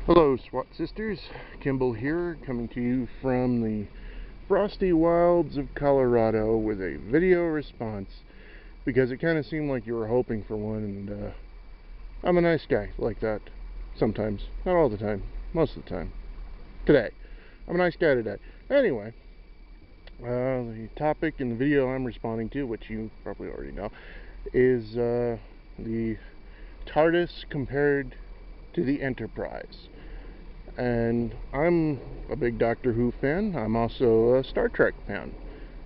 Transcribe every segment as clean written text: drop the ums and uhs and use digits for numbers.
Hello SWAT sisters, Kimball here, coming to you from the frosty wilds of Colorado with a video response, because it kind of seemed like you were hoping for one, and I'm a nice guy like that, sometimes, not all the time, most of the time. Today, I'm a nice guy today. Anyway, the topic in the video I'm responding to, which you probably already know, is the TARDIS compared to the Enterprise. And I'm a big Doctor Who fan. I'm also a Star Trek fan.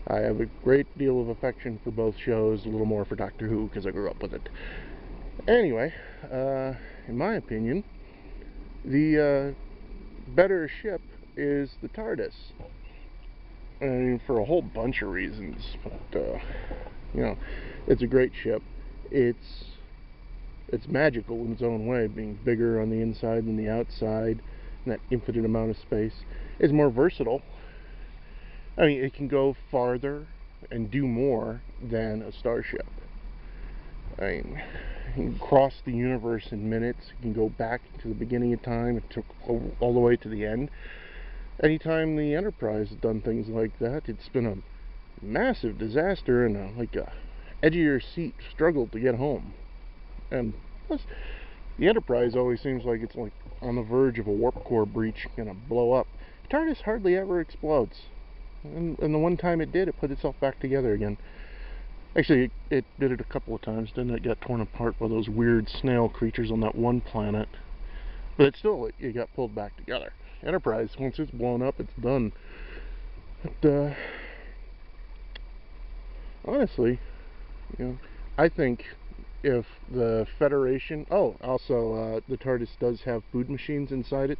I have a great deal of affection for both shows, a little more for Doctor Who because I grew up with it. Anyway, in my opinion, the better ship is the TARDIS. I mean, for a whole bunch of reasons. But, it's a great ship. It's magical in its own way, being bigger on the inside than the outside. That infinite amount of space is more versatile. I mean, it can go farther and do more than a starship. I mean, it can cross the universe in minutes. It can go back to the beginning of time. It took all the way to the end. Anytime the Enterprise has done things like that, it's been a massive disaster and a edge of your seat struggle to get home. And plus, the Enterprise always seems like it's on the verge of a warp core breach, gonna blow up. TARDIS hardly ever explodes, and the one time it did, it put itself back together again. Actually, it did it a couple of times, didn't it? It got torn apart by those weird snail creatures on that one planet, but it got pulled back together. Enterprise, once it's blown up, it's done. But honestly, I think if the Federation... Oh, also, the TARDIS does have food machines inside it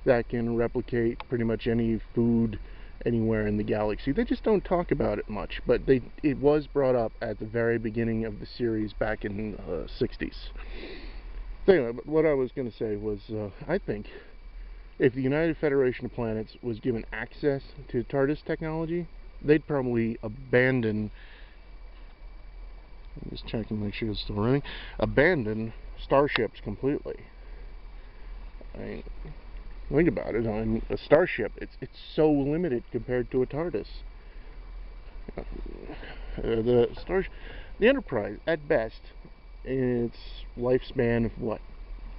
that can replicate pretty much any food anywhere in the galaxy. They just don't talk about it much, but it was brought up at the very beginning of the series back in the 60s. So anyway, but what I was going to say was, I think if the United Federation of Planets was given access to TARDIS technology, they'd probably abandon... I'm just checking to make sure it's still running. Abandon starships completely. I mean, think about it. I mean, a starship, it's so limited compared to a TARDIS. The Enterprise, at best, its lifespan of what,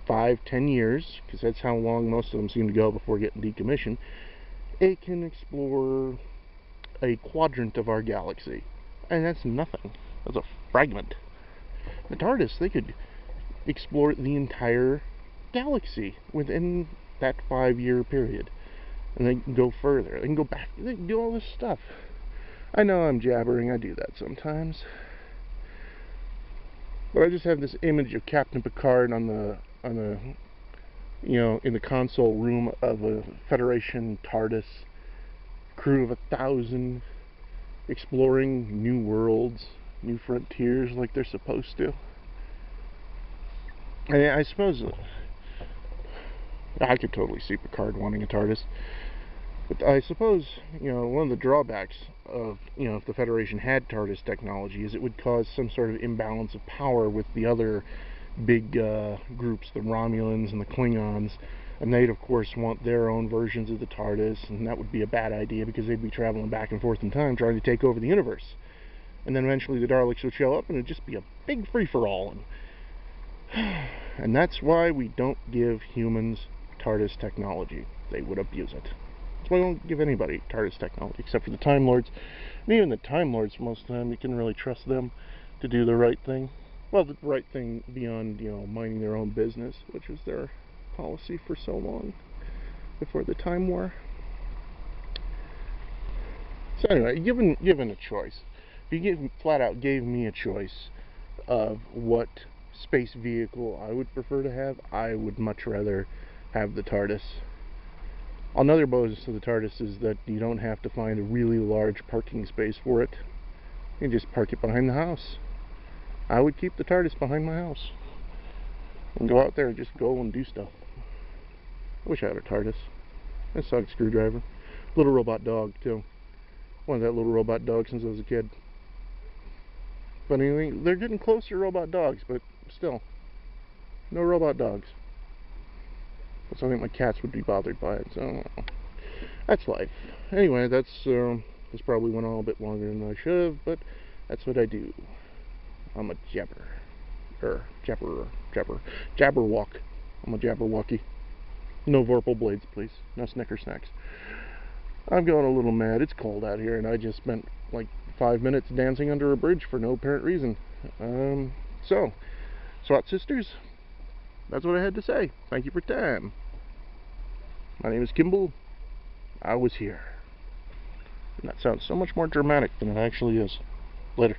5-10 years, because that's how long most of them seem to go before getting decommissioned. It can explore a quadrant of our galaxy, and that's nothing. That's a fragment. The TARDIS, they could explore the entire galaxy within that 5-year period. And they can go further. They can go back. They can do all this stuff. I know I'm jabbering. I do that sometimes. But I just have this image of Captain Picard on the in the console room of a Federation TARDIS, crew of 1,000, exploring new worlds, new frontiers like they're supposed to. And I suppose I could totally see Picard wanting a TARDIS. But I suppose, one of the drawbacks of, if the Federation had TARDIS technology is it would cause some sort of imbalance of power with the other big groups, the Romulans and the Klingons. And they'd, of course, want their own versions of the TARDIS, and that would be a bad idea because they'd be traveling back and forth in time trying to take over the universe. And then eventually the Daleks would show up and it'd just be a big free-for-all. And that's why we don't give humans TARDIS technology. They would abuse it. That's why we don't give anybody TARDIS technology, except for the Time Lords. And even the Time Lords, most of the time, you can really trust them to do the right thing. Well, the right thing beyond, minding their own business, which was their policy for so long before the Time War. So anyway, given a choice, if you flat out gave me a choice of what space vehicle I would prefer to have, I would much rather have the TARDIS. Another bonus to the TARDIS is that you don't have to find a really large parking space for it. You can just park it behind the house. I would keep the TARDIS behind my house and go out there and just go and do stuff. I wish I had a TARDIS. A sonic screwdriver. Little robot dog, too. Wanted that little robot dog since I was a kid. But anyway, they're getting closer to robot dogs, but still, no robot dogs. So I think my cats would be bothered by it. So that's life. Anyway, this probably went on a bit longer than I should have, but that's what I do. I'm a jabberwock. I'm a jabberwocky. No Vorpal blades, please. No Snicker snacks. I'm going a little mad. It's cold out here, and I just spent like 5 minutes dancing under a bridge for no apparent reason. So, SWAT sisters, that's what I had to say. Thank you for time. My name is Kimball. I was here. And that sounds so much more dramatic than it actually is. Later.